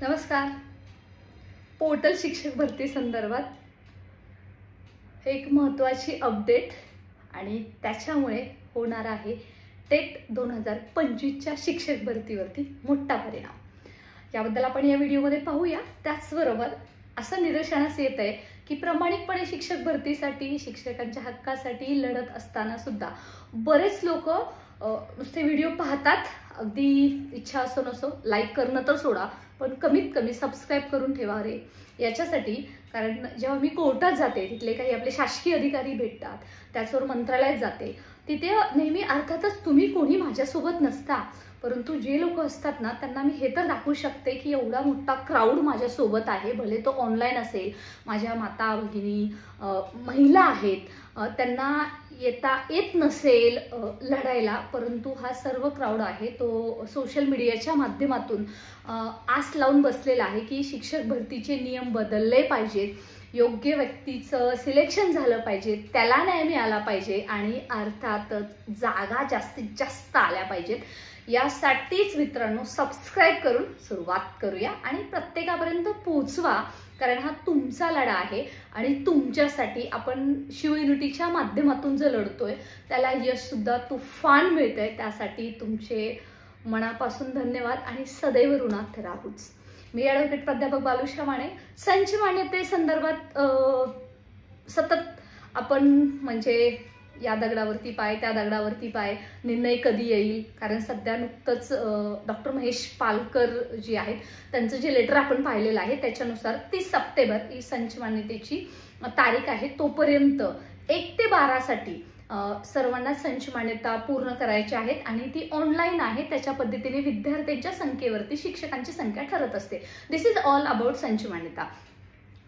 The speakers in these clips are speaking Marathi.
नमस्कार. पोर्टल शिक्षक भरती संदर्भात एक महत्त्वाची अपडेट आणि त्याच्यामुळे होणार आहे टेट 2025च्या शिक्षक भरतीवरती मोठा परिणाम. याबद्दल आपण या व्हिडिओमध्ये पाहूया. त्याचबरोबर असं निदर्शनास येत आहे की प्रामाणिकपणे शिक्षक भरतीसाठी शिक्षकांच्या हक्कासाठी लढत असताना सुद्धा बरेच लोक नुसते व्हिडिओ पाहतात. अगदी इच्छा असो नसो लाईक करणं तर सोडा, पण कमीत कमी सबस्क्राईब करून ठेवा रे याच्यासाठी. कारण जेव्हा मी कोर्टात जाते तिथले काही आपले शासकीय अधिकारी भेटतात, त्याचबरोबर मंत्रालयात जाते, तिथे नेहमी अर्थातच तुम्ही कोणी माझ्यासोबत नसता, परंतु जे लोक असतात ना त्यांना मी हे तर दाखवू शकते की एवढा मोठा क्राऊड माझ्यासोबत आहे. भले तो ऑनलाईन असेल, माझ्या माता भगिनी महिला आहेत, त्यांना येत नसेल लढायला, परंतु हा सर्व क्राऊड आहे तो सोशल मीडियाच्या माध्यमातून आस लावून बसलेला आहे की शिक्षक भरतीचे नियम बदलले पाहिजेत, योग्य व्यक्तीचं सिलेक्शन झालं पाहिजे, त्याला न्याय मिळाला पाहिजे आणि अर्थातच जागा जास्तीत जास्त आल्या पाहिजेत. यासाठीच मित्रांनो सबस्क्राईब करून सुरुवात करूया आणि प्रत्येकापर्यंत पोहोचवा, कारण हा तुमचा लढा आहे आणि तुमच्यासाठी आपण शिव युनिटीच्या माध्यमातून जो लढतोय त्याला यश सुद्धा तुफान मिळतंय. त्यासाठी तुमचे मनापासून धन्यवाद आणि सदैव ऋणात राहूच. मी ॲडव्होकेट प्राध्यापक बालुशा माने. संच मान्यते संदर्भात सतत आपण म्हणजे या दगडावरती पाय त्या दगडावरती पाय, निर्णय कधी येईल, कारण सध्या नुकतंच डॉक्टर महेश पालकर जे आहेत त्यांचं जे लेटर आपण पाहिलेलं आहे त्याच्यानुसार 30 सप्टेंबर ही संच मान्यतेची तारीख आहे. तोपर्यंत 1 ते 12 साठी सर्वांना संच मान्यता पूर्ण करायची आहेत आणि ती ऑनलाईन आहे. त्याच्या पद्धतीने विद्यार्थ्यांच्या संख्येवरती शिक्षकांची संख्या ठरत असते. दिस इज ऑल अबाउट संच मान्यता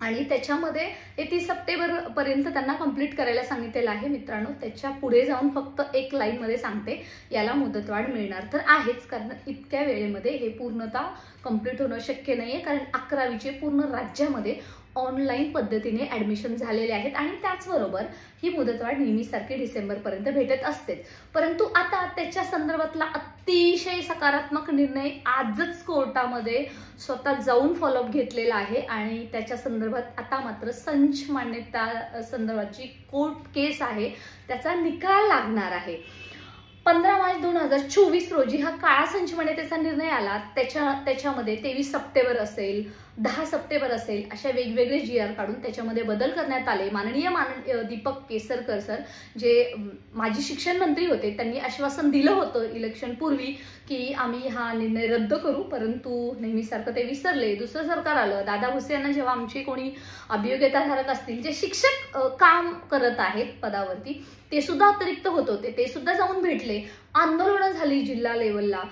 आणि त्याच्यामध्ये 30 सप्टेंबर पर्यंत त्यांना कंप्लीट करायला सांगितलेलं आहे. मित्रांनो, त्याच्या पुढे जाऊन फक्त एक लाईन मध्ये सांगते, याला मुदतवाढ मिळणार तर आहेच, कारण इतक्या वेळेमध्ये हे पूर्णतः कंप्लीट होणं शक्य नाहीये, कारण 11वीचे पूर्ण राज्यामध्ये ऑनलाईन पद्धतीने ऍडमिशन झालेले आहेत आणि त्याचबरोबर ही मुदतवाढ नेहमीसारखी डिसेंबर पर्यंत भेटत असते. परंतु आता त्याच्या संदर्भातला अतिशय सकारात्मक निर्णय आजच कोर्टामध्ये स्वतः जाऊन फॉलोअप घेतलेला आहे आणि त्याच्या संदर्भात आता मात्र संच मान्यता संदर्भाची कोर्ट केस आहे, त्याचा निकाल लागणार आहे. 15 मार्च 2024 रोजी हा काळा संच मान्यतेचा निर्णय आला. त्याच्यामध्ये 23 सप्टेंबर असेल, 10 सप्टेंबर असेल, अशा वेगवेगळे GR काढून त्याच्यामध्ये बदल करण्यात आले. माननीय दीपक केसरकर सर जे माजी शिक्षण मंत्री होते, त्यांनी आश्वासन दिलं होतं इलेक्शन पूर्वी की आम्ही हा निर्णय रद्द करू, परंतु नेहमीसारखं ते विसरले. दुसरं सरकार आलं. दादा भुसे यांना जेव्हा आमचे कोणी अभियोग्यताधारक असतील, जे शिक्षक काम करत आहेत पदावरती, ते सुद्धा अतिरिक्त होत होते, ते सुद्धा जाऊन भेटले. आंदोलनं झाली जिल्हा लेवलला,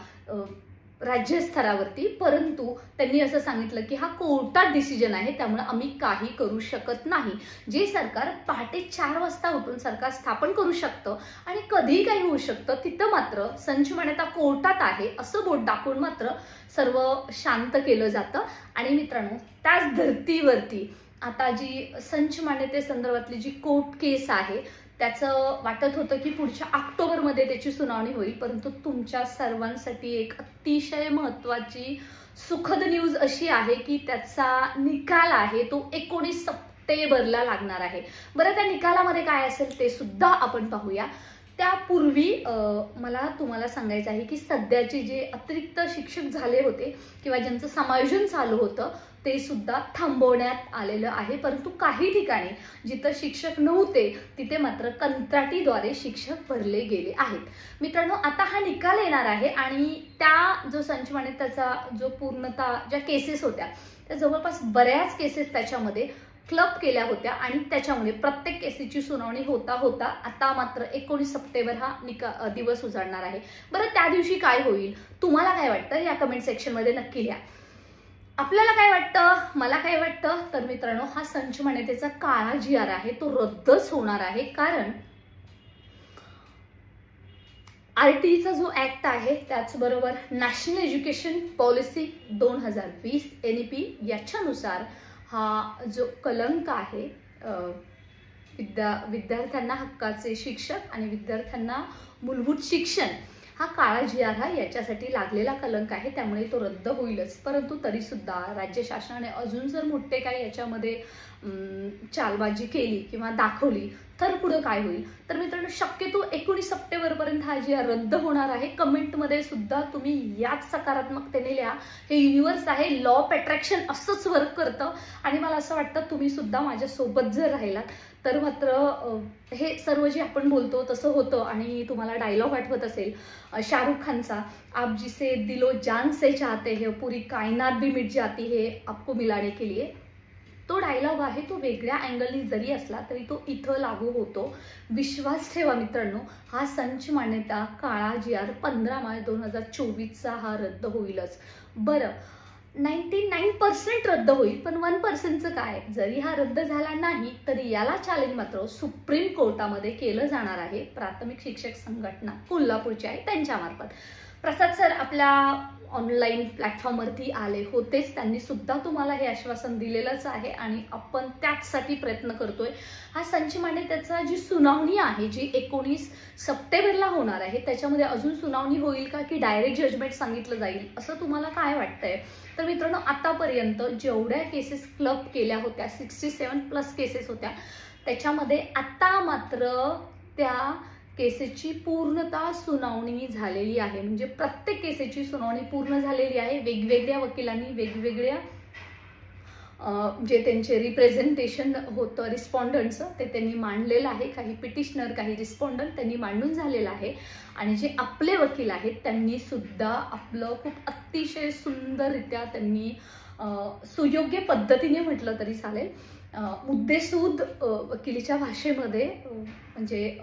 राज्यस्तरावरती, परंतु त्यांनी असं सांगितलं की हा कोर्टात डिसिजन आहे, त्यामुळे आम्ही काही करू शकत नाही. जे सरकार पहाटे 4 वाजता उठून सरकार स्थापन करू शकतं आणि कधीही काही होऊ शकतं, तिथं मात्र संच मान्यता कोर्टात आहे असं बोट दाखवून मात्र सर्व शांत केलं जातं. आणि मित्रांनो, त्याच धर्तीवरती आता जी संच मान्यते संदर्भातली जी कोर्ट केस आहे त्याचं वाटत होतं की पुढच्या ऑक्टोबरमध्ये त्याची सुनावणी होईल, परंतु तुमच्या सर्वांसाठी एक अतिशय महत्त्वाची सुखद न्यूज अशी आहे की त्याचा निकाल आहे तो 19 सप्टेंबरला लागणार आहे. बरं, त्या निकालामध्ये काय असेल ते सुद्धा आपण पाहूया. त्यापूर्वी मला तुम्हाला सांगायचं आहे की सध्याचे जे अतिरिक्त शिक्षक झाले होते किंवा ज्यांचं समायोजन चालू होतं ते सुद्धा थांबवण्यात आलेलं आहे, परंतु काही ठिकाणी जिथं शिक्षक नव्हते तिथे मात्र कंत्राटीद्वारे शिक्षक भरले गेले आहेत. मित्रांनो, आता हा निकाल येणार आहे आणि त्या जो संच मान्यतेचा जो पूर्णतः ज्या केसेस होत्या त्या जवळपास बऱ्याच केसेस त्याच्यामध्ये क्लब केल्या होत्या आणि त्याच्यामुळे प्रत्येक केसेसची सुनावणी होता होता आता मात्र 19 सप्टेंबर हा दिवस उजाडणार आहे. बरं, त्या दिवशी काय होईल, तुम्हाला काय वाटतं या कमेंट सेक्शन मध्ये नक्की लिहा. आपल्याला काय वाटतं, मला काय वाटतं, तर मित्रांनो हा संच मान्यतेचा काळा GR आहे तो रद्दच होणार आहे, कारण RTचा जो ऍक्ट आहे त्याचबरोबर नॅशनल एज्युकेशन पॉलिसी 2020 NEP याच्यानुसार हा जो कलंक आहे विद्यार्थ्यांना हक्काचे शिक्षक आणि विद्यार्थ्यांना मूलभूत शिक्षण हा काळा GR हा याच्यासाठी लागलेला कलंक आहे, त्यामुळे तो रद्द होईलच. परंतु तरी सुद्धा राज्य शासनाने अजून जर मोठे काही याच्यामध्ये चालबाजी केली किंवा दाखवली तर पुढे काय होईल. तर मित्रांनो, शक्यतो 19 सप्टेंबरपर्यंत हा GR रद्द होणार आहे. कमेंटमध्ये सुद्धा तुम्ही याच सकारात्मकतेने लिहा. हे युनिव्हर्स आहे, लॉ ऑफ अट्रॅक्शन असंच वर्क करतं आणि मला असं वाटतं तुम्ही सुद्धा माझ्यासोबत जर राहिलात तर मात्र हे सर्व जे आपण बोलतो तसं होतं. आणि तुम्हाला डायलॉग आठवत असेल शाहरुख खानचा, आप जिसे दिलो जान से चाहते हैं पूरी कायनात भी मिट जाती है आपको मिलाने के लिए. तो डायलॉग आहे, तो वेगळ्या अँगलनी जरी असला तरी तो इथं लागू होतो. विश्वास ठेवा मित्रांनो, हा संच मान्यता काळा GR 15 मार्च 2024 हा रद्द होईलच. बरं, 99% रद्द होईल, पण 1%चं काय. जरी हा रद्द झाला नाही तरी याला चॅलेंज मात्र सुप्रीम कोर्टामध्ये केलं जाणार आहे. प्राथमिक शिक्षक संघटना कोल्हापूरची आहे त्यांच्यामार्फत. प्रसाद सर आपल्या ऑनलाईन प्लॅटफॉर्मवरती आले होतेच, त्यांनी सुद्धा तुम्हाला हे आश्वासन दिलेलंच आहे आणि आपण त्याचसाठी प्रयत्न करतोय. हा संच मान्यतेचा जी सुनावणी आहे जी 19 सप्टेंबरला होणार आहे, त्याच्यामध्ये अजून सुनावणी होईल का की डायरेक्ट जजमेंट सांगितलं जाईल, असं तुम्हाला काय वाटतंय. तर मित्रांनो, आतापर्यंत जेवढ्या केसेस क्लब केल्या होत्या 67+ केसेस होत्या, त्याच्यामध्ये आता मात्र त्या केसेसची पूर्णतः सुनावणी झालेली आहे. म्हणजे प्रत्येक केसेसची सुनावणी पूर्ण झालेली आहे. वेगवेगळ्या वकिलांनी वेगवेगळ्या जे त्यांचे रिप्रेझेंटेशन होतं रिस्पॉन्डंटचं ते त्यांनी मांडलेलं आहे. काही पिटिशनर, काही रिस्पॉन्डंट त्यांनी मांडून झालेलं आहे. आणि जे आपले वकील आहेत त्यांनी सुद्धा आपलं खूप अतिशय सुंदररित्या त्यांनी सुयोग्य पद्धतीने म्हटलं तरी चालेल, मुद्देसूद वकिलीच्या भाषेमध्ये म्हणजे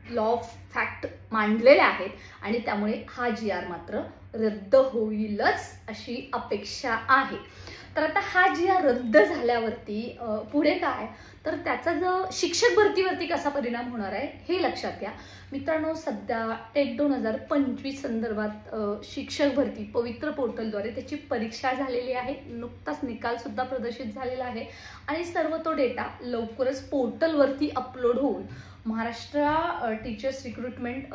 लॉ ऑफ फॅक्ट मांडलेले आहेत आणि त्यामुळे हा GR मात्र रद्द होईलच अशी अपेक्षा आहे. तर आता हा GR रद्द झाल्यावरती पुढे काय, तर त्याचा जो शिक्षक भरतीवरती कसा परिणाम होणार आहे हे लक्षात घ्या मित्रांनो. सध्या टेट 2025 संदर्भात शिक्षक भरती पवित्र पोर्टलद्वारे त्याची परीक्षा झालेली आहे. नुकताच निकाल सुद्धा प्रदर्शित झालेला आहे आणि सर्व तो डेटा लवकरच पोर्टलवरती अपलोड होऊन महाराष्ट्र टीचर्स रिक्रुटमेंट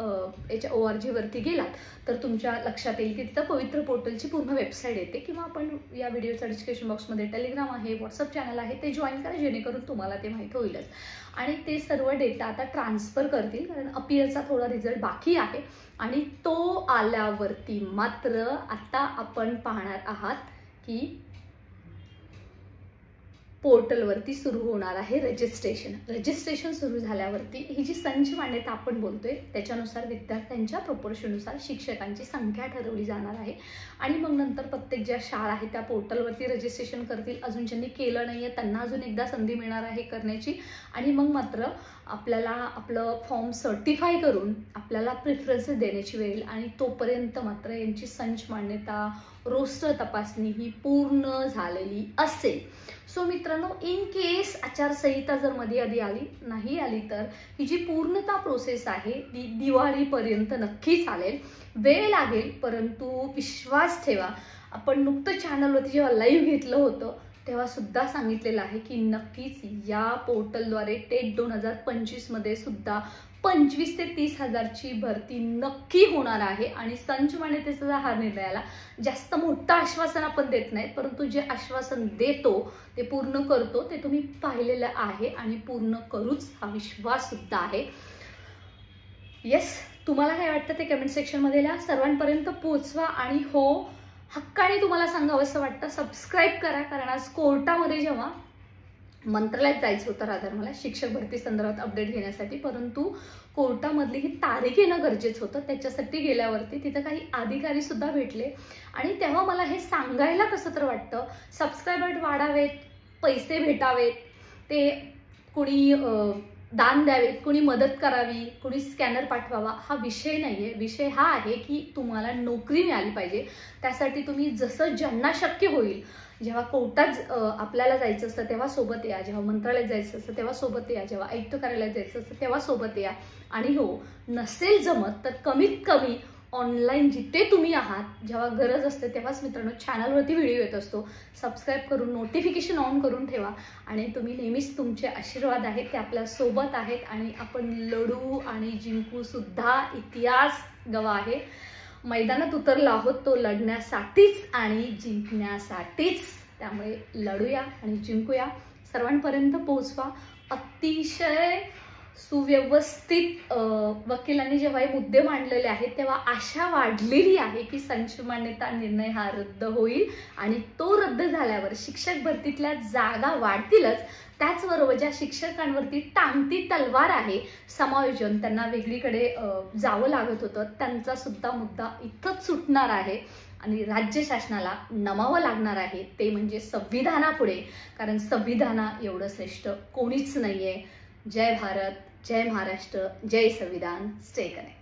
याच्या ORG वरती गेलात तर तुमच्या लक्षात येईल की तिथं पवित्र पोर्टलची पूर्ण वेबसाईट येते. किंवा आपण या व्हिडिओच्या डिस्क्रिप्शन बॉक्समध्ये टेलिग्राम आहे, व्हॉट्सअप चॅनल आहे, ते जॉईन करा जेणेकरून तुम्हाला ते माहीत होईलच. आणि ते सर्व डेटा आता ट्रान्सफर करतील कारण अपीयरचा थोडा रिझल्ट बाकी आहे. आणि तो आल्यावरती मात्र आता आपण पाहणार आहात की पोर्टलवरती सुरू होणार आहे रजिस्ट्रेशन सुरू झाल्यावरती ही जी संच मान्यता आपण बोलतोय त्याच्यानुसार विद्यार्थ्यांच्या प्रोपोर्शननुसार शिक्षकांची संख्या ठरवली जाणार आहे. आणि मग नंतर प्रत्येक ज्या शाळा आहेत त्या पोर्टलवरती रजिस्ट्रेशन करतील. अजून ज्यांनी केलं नाहीये त्यांना अजून एकदा संधी मिळणार आहे करण्याची. आणि मग मात्र आपल्याला आपलं फॉर्म सर्टिफाय करून आपल्याला प्रिफरन्सेस देण्याची वेळ. आणि तोपर्यंत मात्र यांची संच मान्यता रोस्टर तपासणी ही पूर्ण झालेली असेल. सो मित्रांनो, इन केस आचारसंहिता जर मध्ये नाही आली तर ही जी पूर्णता प्रोसेस आहे ती दिवाळीपर्यंत नक्की चालेल. वेळ लागेल परंतु विश्वास ठेवा. आपण नुकतं चॅनलवरती जेव्हा लाईव्ह घेतलं होतं तेव्हा सुद्धा सांगितलेलं आहे की नक्कीच या पोर्टलद्वारे टेट 2025 मध्ये सुद्धा 25 ते 30 हजारची भरती नक्की होणार आहे. आणि संच मान्यतेचा हा निर्णयाला जास्त मोठं आश्वासन आपण देत नाही, परंतु जे आश्वासन देतो ते पूर्ण करतो ते तुम्ही पाहिलेलं आहे आणि पूर्ण करूच हा विश्वास सुद्धा आहे. येस, तुम्हाला काय वाटतं ते कमेंट सेक्शन मध्ये लिहा. सर्वांपर्यंत पोहोचवा आणि हो हक्काने तुम्हाला सांगावं असं वाटतं सबस्क्राईब करा. कारण आज कोर्टामध्ये जेव्हा मंत्रालयात जायचं होतं रादर मला शिक्षक भरती संदर्भात अपडेट घेण्यासाठी, परंतु कोर्टामधली ही तारीख येणं गरजेचं होतं. त्याच्यासाठी गेल्यावरती तिथं काही अधिकारी सुद्धा भेटले आणि तेव्हा मला हे सांगायला कसं तर वाटतं सबस्क्रायबर वाढावेत, पैसे भेटावेत, ते कोणी दान द्यावेत, कोणी मदत करावी, कोणी स्कॅनर पाठवावा, हा विषय नाहीये. विषय हा आहे की तुम्हाला नोकरी मिळाली पाहिजे. त्यासाठी तुम्ही जसं ज्यांना शक्य होईल, जेव्हा कोर्टात आपल्याला जायचं असतं तेव्हा सोबत या, जेव्हा मंत्रालयात जायचं असतं तेव्हा सोबत या, जेव्हा आयुक्त कार्यालयात जायचं असतं तेव्हा सोबत या. आणि हो नसेल जमत तर कमीत कमी ऑनलाईन जिथे तुम्ही आहात जेव्हा गरज असते तेव्हाच मित्रांनो चॅनलवरती व्हिडिओ येत असतो. सबस्क्राईब करून नोटिफिकेशन ऑन करून ठेवा. आणि तुम्ही नेहमीच तुमचे आशीर्वाद आहेत ते आपल्या सोबत आहेत आणि आपण लढू आणि जिंकू सुद्धा. इतिहास गवा आहे. मैदानात उतरलो आहोत तो लढण्यासाठीच आणि जिंकण्यासाठीच. त्यामुळे लढूया आणि जिंकूया. सर्वांपर्यंत पोहोचवा. अतिशय सुव्यवस्थित वकिलांनी जेव्हा हे मुद्दे मांडलेले आहेत तेव्हा आशा वाढलेली आहे की संशयमान्यता निर्णय हा रद्द होईल आणि तो रद्द झाल्यावर शिक्षक भरतीतल्या जागा वाढतीलच. त्याचबरोबर ज्या शिक्षकांवरती टांगती तलवार आहे, समायोजन, त्यांना वेगळीकडे जावं लागत होतं, त्यांचा सुद्धा मुद्दा इथंच सुटणार आहे आणि राज्य शासनाला नमावं लागणार आहे. ते म्हणजे संविधानापुढे, कारण संविधाना एवढं श्रेष्ठ कोणीच नाहीये. जय भारत, जय महाराष्ट्र, जय संविधान. Stay connected.